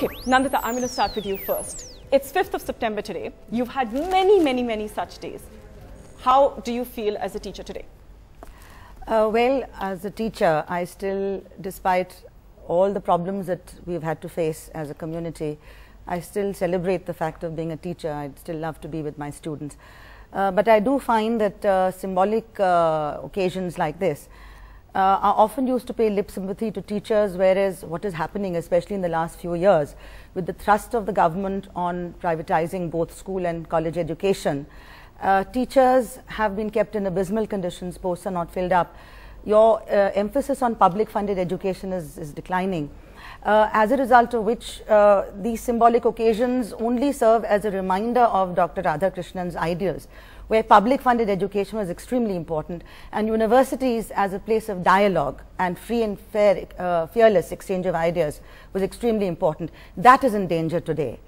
Okay, Nandita, I'm going to start with you first. It's 5th of September today. You've had many such days. How do you feel as a teacher today? Well, as a teacher, I still, despite all the problems that we've had to face as a community, I still celebrate the fact of being a teacher. I'd still love to be with my students. But I do find that symbolic occasions like this are often used to pay lip sympathy to teachers, whereas what is happening, especially in the last few years, with the thrust of the government on privatizing both school and college education, teachers have been kept in abysmal conditions, posts are not filled up. Your emphasis on public funded education is declining. As a result of which these symbolic occasions only serve as a reminder of Dr. Radhakrishnan's ideals, where public funded education was extremely important and universities as a place of dialogue and free and fair, fearless exchange of ideas was extremely important. That is in danger today.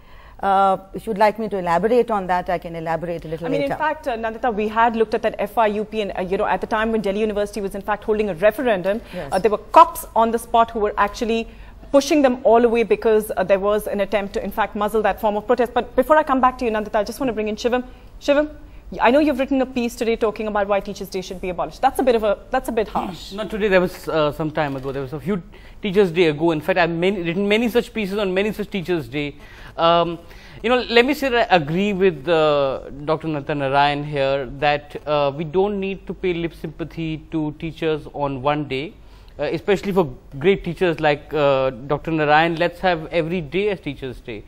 If you'd like me to elaborate on that, I can elaborate a little later. In fact, Nandita, we had looked at that FIUP and, at the time when Delhi University was in fact holding a referendum, yes. There were cops on the spot who were actually pushing them all away because there was an attempt to in fact muzzle that form of protest. But before I come back to you, Nandita, I just want to bring in Shivam. Shivam, I know you've written a piece today talking about why Teachers' Day should be abolished. That's a bit harsh. Not today, there was some time ago. There was a few Teachers' Day ago. In fact, I've written many such pieces on many such Teachers' Day. Let me say that I agree with Dr. Nandita Narayan here that we don't need to pay lip sympathy to teachers on one day, especially for great teachers like Dr. Narayan. Let's have every day as Teachers' Day.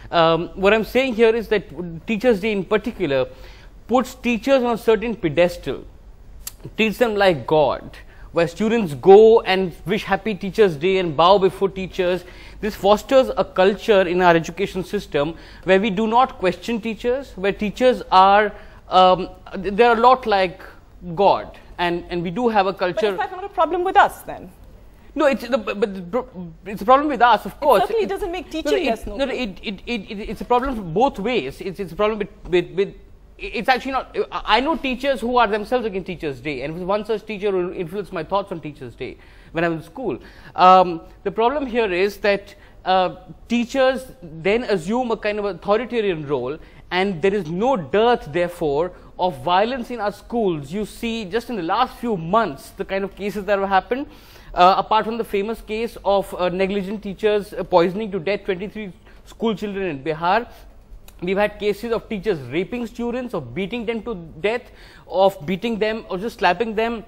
What I'm saying here is that Teachers' Day in particular puts teachers on a certain pedestal, treats them like God, where students go and wish happy Teachers' Day and bow before teachers. This fosters a culture in our education system where we do not question teachers, where teachers are, they're a lot like God, and we do have a culture. But is that not a problem with us then? No, it's a problem with us, of course. It certainly doesn't make teaching less noble. It's a problem both ways. It's a problem with it's actually not. I know teachers who are themselves against Teachers' Day, and one such teacher who influenced my thoughts on Teachers' Day when I was in school. The problem here is that teachers then assume a kind of authoritarian role, and there is no dearth, therefore, of violence in our schools. You see, just in the last few months, the kind of cases that have happened, apart from the famous case of negligent teachers poisoning to death 23 school children in Bihar. We've had cases of teachers raping students, of beating them to death, of beating them or just slapping them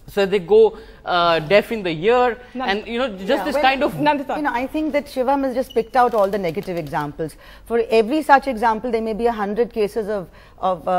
so they go deaf in the ear. And this kind of Nandita. I think that Shivam has just picked out all the negative examples. For every such example, there may be 100 cases of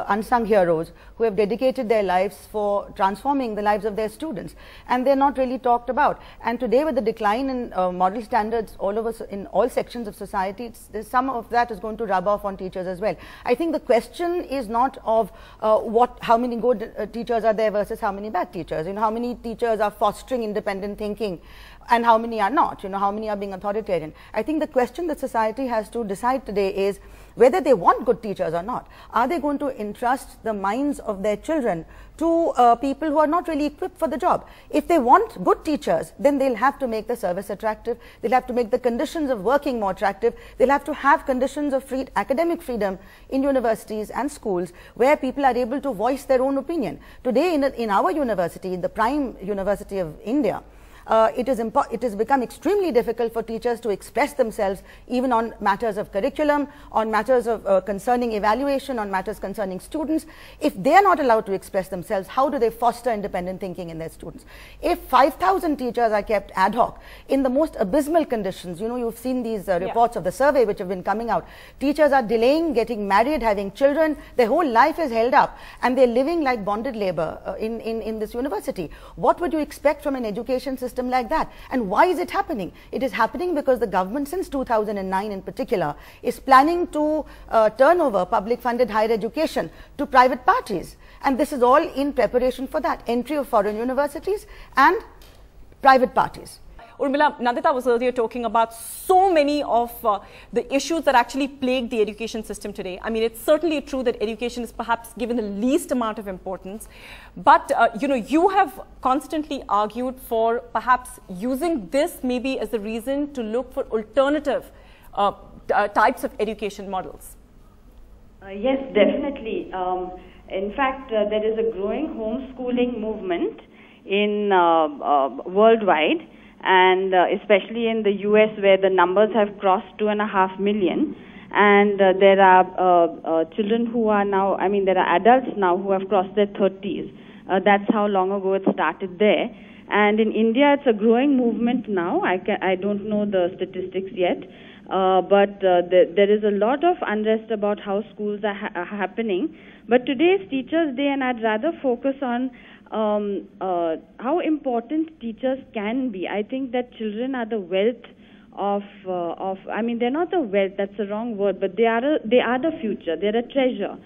unsung heroes who have dedicated their lives for transforming the lives of their students, and they're not really talked about. And today, with the decline in moral standards all over in all sections of society, some of that is going to rub off on teachers as well. I think the question is not of how many good teachers are there versus how many bad teachers. How many teachers are fostering independent thinking and how many are not, how many are being authoritarian. I think the question that society has to decide today is whether they want good teachers or not. Are they going to entrust the minds of their children to people who are not really equipped for the job? If they want good teachers, then they'll have to make the service attractive. They'll have to make the conditions of working more attractive. They'll have to have conditions of academic freedom in universities and schools where people are able to voice their own opinion. Today in our university, the prime university of India, it has become extremely difficult for teachers to express themselves even on matters of curriculum, on matters of concerning evaluation, on matters concerning students. If they are not allowed to express themselves, how do they foster independent thinking in their students? If 5,000 teachers are kept ad hoc in the most abysmal conditions, you've seen these reports of the survey which have been coming out. Teachers are delaying getting married, having children. Their whole life is held up and they're living like bonded labor in this university. What would you expect from an education system like that? And why is it happening? It is happening because the government since 2009 in particular is planning to turn over public funded higher education to private parties, and this is all in preparation for that entry of foreign universities and private parties. Urmila, Nandita was earlier talking about so many of the issues that actually plague the education system today. I mean, it's certainly true that education is perhaps given the least amount of importance. But, you have constantly argued for perhaps using this maybe as a reason to look for alternative types of education models? Yes, definitely. In fact, there is a growing homeschooling movement in worldwide, and especially in the US, where the numbers have crossed 2.5 million. And there are children who are now, I mean, there are adults now who have crossed their 30s. That's how long ago it started there. And in India, it's a growing movement now. I don't know the statistics yet, but there is a lot of unrest about how schools are happening. But today's Teachers' Day, and I'd rather focus on how important teachers can be. I think that children are the wealth of I mean, they're not the wealth, that's the wrong word, but they are the future. They're a treasure.